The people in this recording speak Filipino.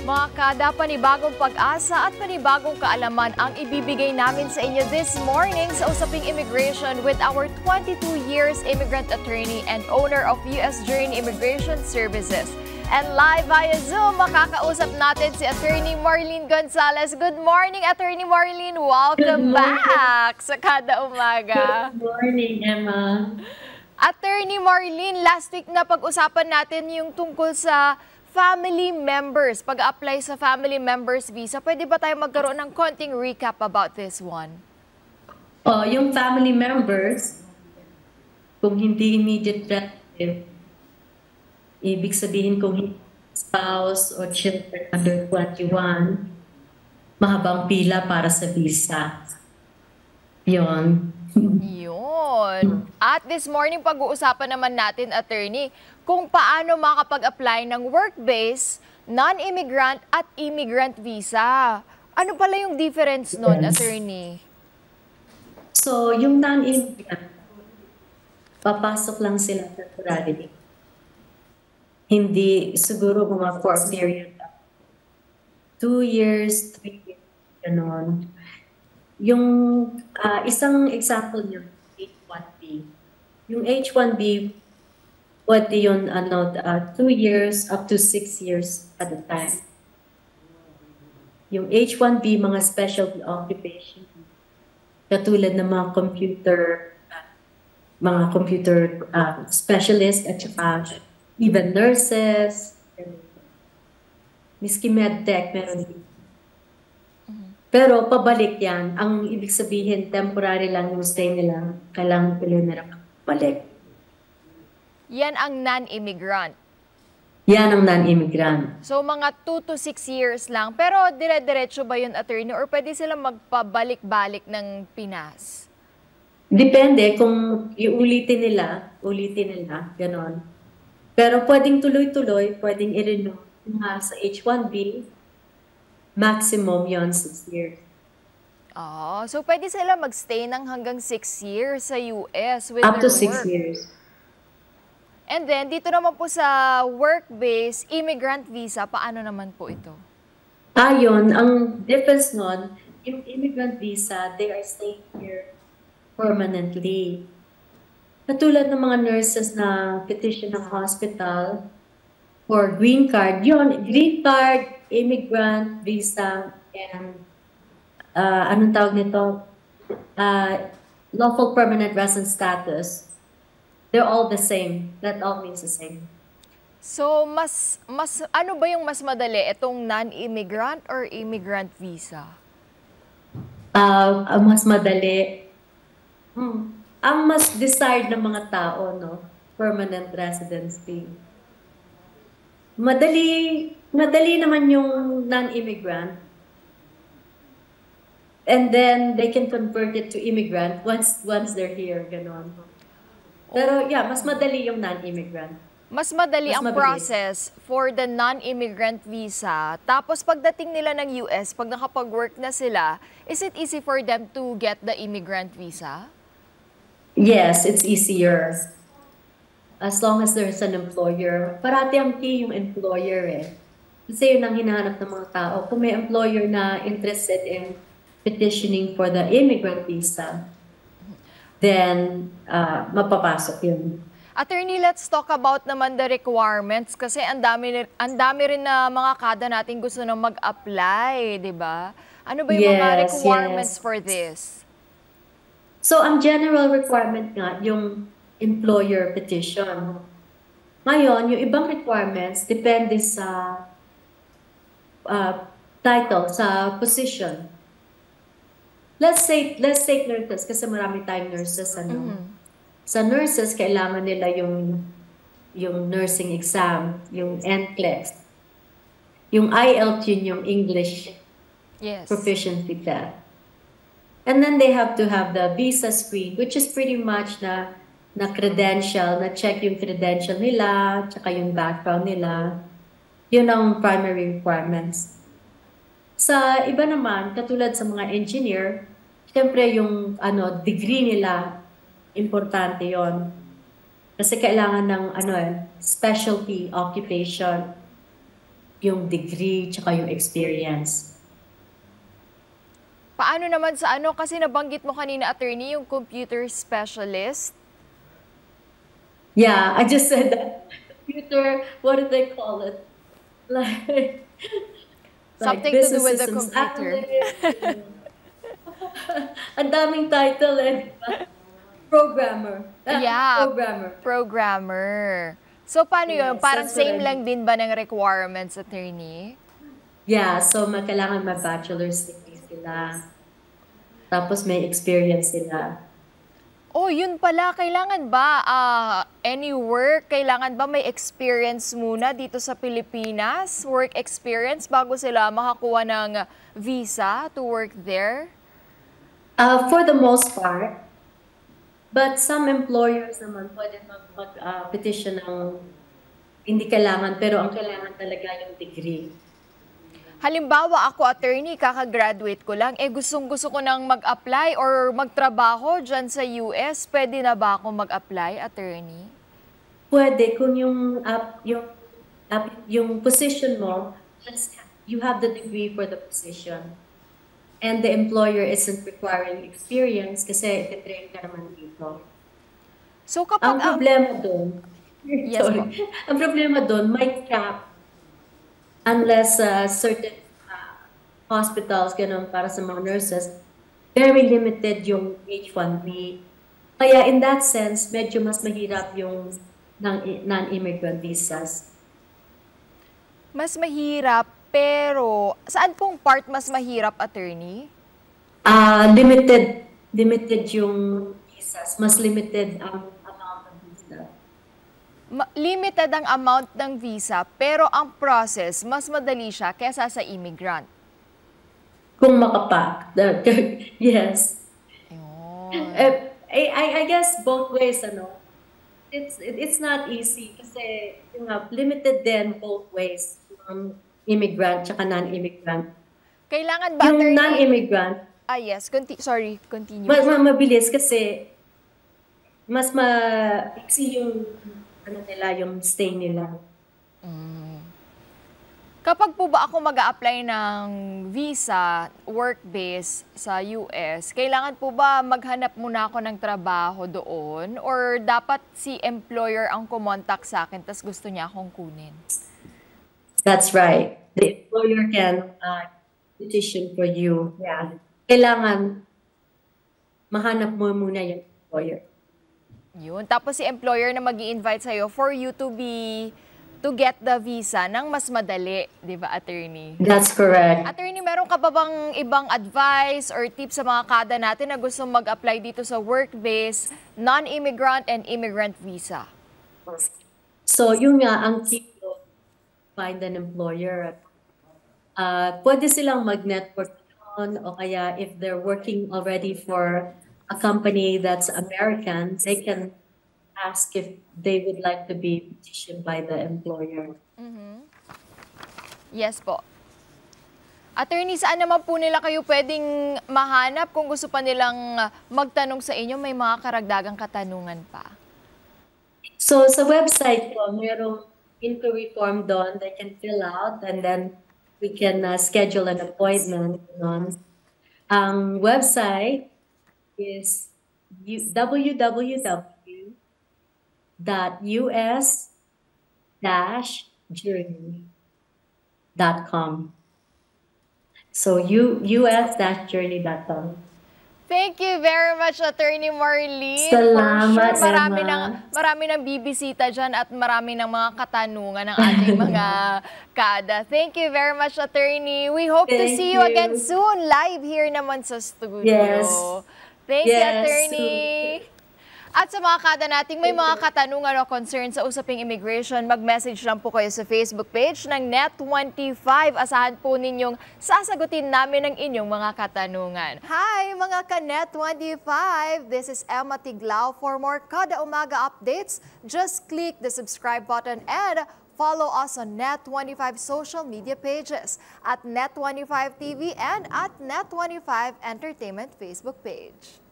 Mga kada, panibagong pag-asa at panibagong kaalaman ang ibibigay namin sa inyo this morning sa Usaping Immigration with our 22 years immigrant attorney and owner of US Journey Immigration Services. And live via Zoom, makakausap natin si Attorney Marlene Gonzalez. Good morning, Attorney Marlene. Welcome back sa Kada Umaga. Good morning, Emma. Attorney Marlene, last week na pag-usapan natin yung tungkol sa family members, pag-apply sa family members visa. Pwede ba tayo magkaroon ng konting recap about this one? Yung family members, kung hindi immediate relative, ibig sabihin kung hindi spouse or children under 21, mahabang pila para sa visa. Yun. Yun. At this morning, pag-uusapan naman natin, attorney, kung paano makapag-apply ng work-based, non-immigrant at immigrant visa. Ano pala yung difference nun, attorney? So, yung non-immigrant, papasok lang sila temporarily. Hindi, siguro mga for a period of 2 years, 3 years, gano'n. Yung isang example niyo, H1B. Yung H1B, pwede yun 2 years up to 6 years at a time. Yung H1B, mga specialty occupation, katulad ng mga computer specialists at saka even nurses, miski medtech, meron din. Pero pabalik yan. Ang ibig sabihin, temporary lang yung stay nila. Kailangan pala nila balik. Yan ang non-immigrant. Yan ang non-immigrant. So mga 2 to 6 years lang. Pero dire-diretso ba yun, attorney? Or pwede sila magpabalik-balik ng Pinas? Depende kung ulitin nila, ganon. Pero pwedeng tuloy-tuloy, pwedeng i-renew. Sa H1B, maximum yon 6 years. So pwede sila magstay ng hanggang 6 years sa US with Up their to 6 work. years. And then, dito naman po sa work-based immigrant visa, paano naman po ito? Yun, ang difference nun, yung immigrant visa, they are staying here permanently. Katulad ng mga nurses na petition ng hospital for green card, yun, green card, immigrant visa, and anong tawag nito? Lawful permanent resident status. They're all the same. That all means the same. So, ano ba yung mas madali? Itong non-immigrant or immigrant visa? Ang mas madali, ang mas desired ng mga tao, no? Permanent residency. Madali naman yung non-immigrant. And then they can convert it to immigrant once they're here, ganon. Pero yeah, mas madali yung non-immigrant. Mas madali ang process for the non-immigrant visa. Tapos pagdating nila ng US, pag nakapag-work na sila, is it easy for them to get the immigrant visa? Yes, it's easier. As long as there's an employer. Parati ang key yung employer eh. Kasi yun ang hinahanap ng mga tao. Kung may employer na interested in petitioning for the immigrant visa, then mapapasok yun. Attorney, let's talk about naman the requirements kasi ang dami rin na mga kada natin gusto nang mag-apply, di ba? Ano ba yung mga requirements for this? So, ang general requirement nga, yung employer petition. Ngayon, yung ibang requirements depende sa title, sa position. Let's take nurses kasi marami tayong nurses. Sa nurses, kailangan nila yung nursing exam, yung NCLEX, yung IELTS, yung English proficiency test. And then they have to have the visa screen, which is pretty much na credential, na check yung credential nila, tsaka yung background nila. Yun ang primary requirements. Sa iba naman, katulad sa mga engineer, siyempre yung degree nila, importante yon. Kasi kailangan ng specialty occupation. yung degree, tsaka yung experience. Paano naman sa ano, kasi nabanggit mo kanina, attorney, yung computer specialist? Yeah, I just said that. Computer, what do they call it? Like Something to do business with the systems computer. analyst. Ang daming title di ba? Programmer. Yeah, Programmer. programmer. So, paano yun? Yes, Parang that's what same I lang din ba ng requirements, attorney? Yeah, so kailangan mag-bachelor's degree sila. Tapos may experience sila. Oh, yun pala. Kailangan ba any work? Kailangan ba may experience muna dito sa Pilipinas? Work experience bago sila makakuha ng visa to work there? For the most part. But some employers naman pwede mag-petition ng hindi kailangan, pero ang kailangan talaga yung degree. Halimbawa ako, attorney, kakagraduate ko lang, gustong-gusto ko nang mag-apply or magtrabaho dyan sa US, pwede na ba ako mag-apply, attorney? Pwede kung yung position mo, you have the degree for the position. And the employer isn't requiring experience kasi ititrain ka naman dito. So kapag Ang problema doon, Yes po. ang problema doon, may cap unless certain hospitals, ganun, para sa mga nurses, very limited yung H-1B. Kaya in that sense, medyo mas mahirap yung non-immigrant visas. Mas mahirap, pero saan pong part mas mahirap, attorney? Limited yung visas. Mas limited ang amount ng visa. Limited ang amount ng visa, pero ang process, mas madali siya kesa sa immigrant. Kung makapak. Yes. Yun. I guess both ways, ano. It's not easy kasi limited din both ways. Immigrant tsaka non-immigrant. Kailangan ba, Yung attorney? non-immigrant, Yes. Sorry, continue. mabilis kasi mas maiksi yung yung stay nila. Kapag po ba ako mag-a-apply ng visa, work-based sa US, kailangan po ba maghanap muna ako ng trabaho doon? Or dapat si employer ang kumontak sa akin tas gusto niya akong kunin? That's right. The employer can petition for you. Yeah. Kailangan mahanap mo muna yung employer. Yun. Tapos si employer na mag-i-invite sa'yo for you to get the visa nang mas madali, di ba, attorney? That's correct. Attorney, meron ka ba bang ibang advice or tips sa mga kada natin na gustong mag-apply dito sa work-based, non-immigrant and immigrant visa? So, yun nga, ang key to find an employer. Pwede silang mag-network on, o kaya if they're working already for a company that's American, they can ask if they would like to be petitioned by the employer. Yes po. Attorney, saan naman po nila kayo pwedeng mahanap kung gusto pa nilang magtanong sa inyo, may mga karagdagang katanungan pa? So sa website ko, mayroong inquiry form doon they can fill out and then we can schedule an appointment. Ang website is www.us-journey.com. So us-journey.com. Thank you very much, Attorney Marlene. Salamat, For sure, Emma. marami ng bibisita dyan at marami ng mga katanungan ng ating mga kada. Thank you very much, Attorney. We hope to Thank see you you. again soon, live here naman sa studio. Yes. Thank you, Yes. Attorney. At sa mga kada nating may mga katanungan o concern sa usaping immigration, mag-message lang po kayo sa Facebook page ng Net25. Asahan po ninyong sasagutin namin ang inyong mga katanungan. Hi mga ka-Net25! This is Emma Tiglao. For more Kada Umaga updates, just click the subscribe button and follow us on Net25 social media pages at Net25 TV and at Net25 Entertainment Facebook page.